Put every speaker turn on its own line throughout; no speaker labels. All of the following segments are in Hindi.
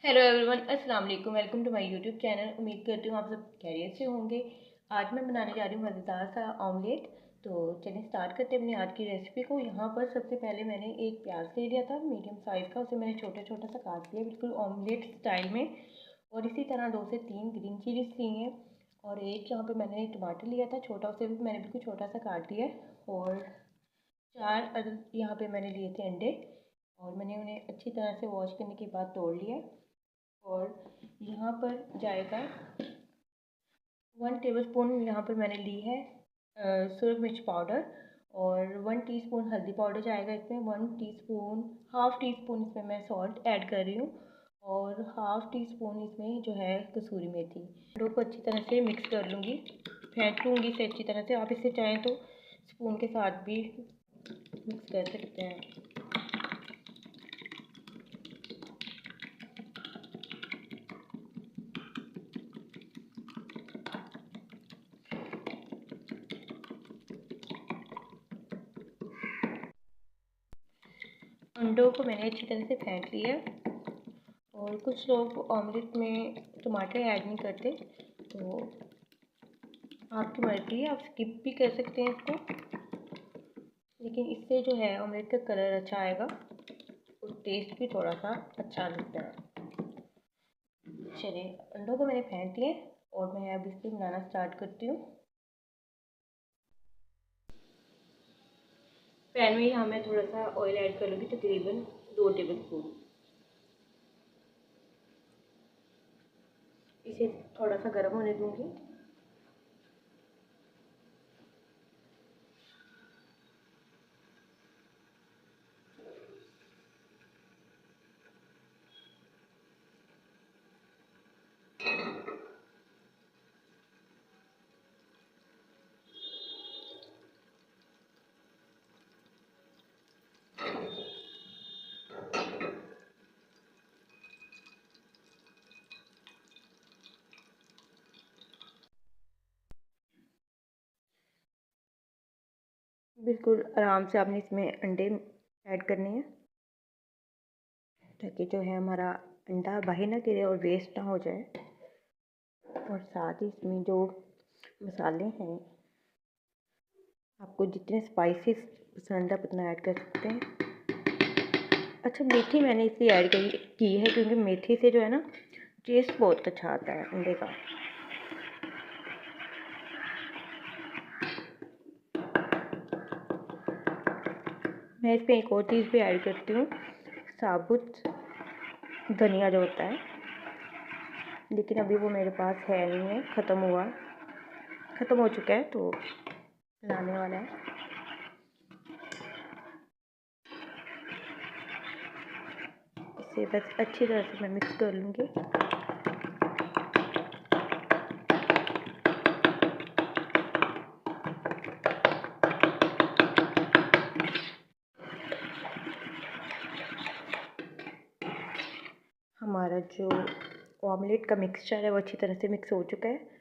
हेलो एवरीवन, अस्सलाम वालेकुम। Welcome to my YouTube channel. उम्मीद करती हूँ आप सब खैरियत से होंगे। आज मैं बनाने जा रही हूँ मज़ेदार सा ऑमलेट। तो चलिए स्टार्ट करते हैं अपनी आज की रेसिपी को। यहाँ पर सबसे पहले मैंने एक प्याज ले लिया था मीडियम साइज़ का, उसे मैंने छोटा छोटा सा काट लिया बिल्कुल ऑमलेट स्टाइल में। और इसी तरह 2 से 3 ग्रीन चिलीज ली हैं और एक यहाँ पर मैंने टमाटर लिया था छोटा, उसे भी मैंने बिल्कुल छोटा सा काट लिया। और 4 यहाँ पर मैंने लिए थे अंडे और मैंने उन्हें अच्छी तरह से वॉश करने के बाद तोड़ लिया। और यहाँ पर जाएगा 1 टेबलस्पून, यहाँ पर मैंने ली है सुरख मिर्च पाउडर। और 1 टीस्पून हल्दी पाउडर जाएगा इसमें। 1 टीस्पून, हाफ़ टी स्पून इसमें मैं सॉल्ट ऐड कर रही हूँ। और हाफ़ टी स्पून इसमें जो है कसूरी मेथी। डो को अच्छी तरह से मिक्स कर लूँगी, फेंट लूँगी इसे अच्छी तरह से। आप इसे चाहें तो स्पून के साथ भी मिक्स कर सकते हैं। अंडों को मैंने अच्छी तरह से फेंट लिया। और कुछ लोग ऑमलेट में टमाटर ऐड नहीं करते, तो आपकी मर्ज़ी है, आप स्किप भी कर सकते हैं इसको, लेकिन इससे जो है ऑमलेट का कलर अच्छा आएगा और टेस्ट भी थोड़ा सा अच्छा लगता है। चलिए, अंडों को मैंने फेंट लिया और मैं अब इसे बनाना स्टार्ट करती हूँ। पैन में यहाँ मैं थोड़ा सा ऑयल ऐड कर लूँगी, तकरीबन 2 टेबलस्पून। इसे थोड़ा सा गर्म होने दूँगी। बिल्कुल आराम से आपने इसमें अंडे ऐड करने हैं, ताकि जो है हमारा अंडा बाहर ना गिरे और वेस्ट ना हो जाए। और साथ ही इसमें जो मसाले हैं, आपको जितने स्पाइसेस पसंद है उतना ऐड कर सकते हैं। अच्छा, मेथी मैंने इसलिए ऐड की है क्योंकि मेथी से जो है ना टेस्ट बहुत अच्छा आता है अंडे का। मैं इसमें एक और चीज़ भी ऐड करती हूँ, साबुत धनिया जो होता है, लेकिन अभी वो मेरे पास है नहीं है, ख़त्म हो चुका है, तो लाने वाला है। इसे बस अच्छी तरह से मैं मिक्स कर लूँगी। हमारा जो ऑमलेट का मिक्सचर है वो अच्छी तरह से मिक्स हो चुका है।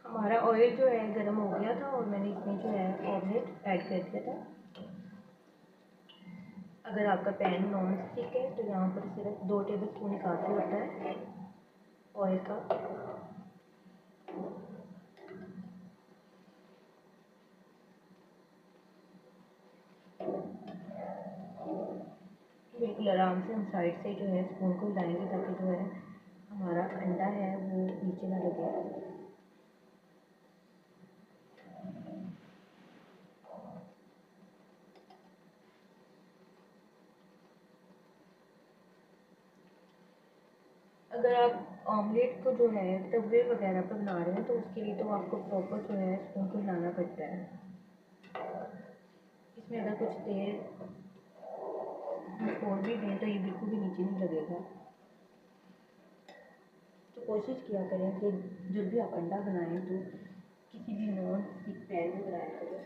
हमारा ऑयल जो है गर्म हो गया था और मैंने इसमें जो है ऑमलेट ऐड कर दिया था। अगर आपका पैन नॉन स्टिक है तो यहाँ पर सिर्फ 2 टेबलस्पून काफ़ी होता है ऑयल का। बिल्कुल आराम से हम साइड से जो है स्पून को हिलाएंगे, ताकि जो है हमारा अंडा है वो नीचे ना लगे। अगर आप ऑमलेट को जो है तवे वगैरह पर बना रहे हैं तो उसके लिए तो आपको प्रॉपर जो है स्पून को हिलाना पड़ता है। इसमें अगर कुछ देर छोड़ भी दें तो ये बिल्कुल भी नीचे नहीं लगेगा। तो कोशिश किया करें कि जब भी आप अंडा बनाएं तो किसी भी नॉन स्टिक पैन में बनाया करें।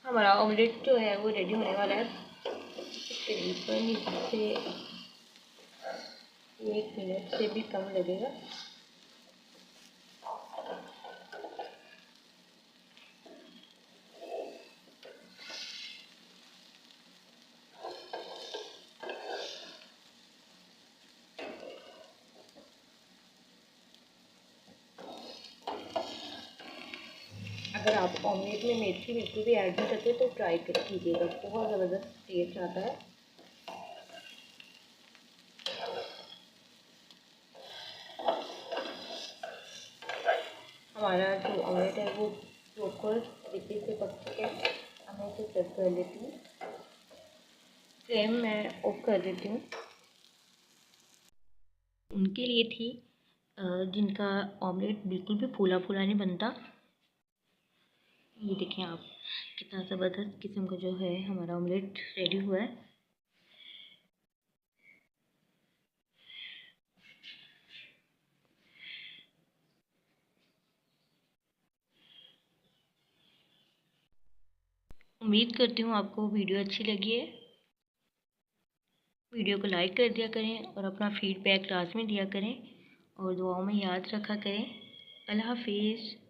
हमारा ऑमलेट जो है वो रेडी होने वाला है। तकरीबन इससे 1 मिनट से भी कम लगेगा। अगर आप ऑमलेट में मेथी बिल्कुल भी ऐड नहीं करते तो ट्राई कर कीजिएगा, बहुत ज़बरदस्त टेस्ट आता है। हमारा जो ऑमलेट है वो प्रॉपर तरीके से पक चुका है। अब मैं इसे सर्व कर लेती हूँ। फ्लेम मैं ऑफ कर देती हूँ। उनके लिए थी जिनका ऑमलेट बिल्कुल भी फूला फूला नहीं बनता। ये देखें आप, कितना ज़बरदस्त किस्म का जो है हमारा ऑमलेट रेडी हुआ है। उम्मीद करती हूँ आपको वीडियो अच्छी लगी है। वीडियो को लाइक कर दिया करें और अपना फीडबैक लाजमी दिया करें और दुआओं में याद रखा करें। अल्लाह हाफिज़।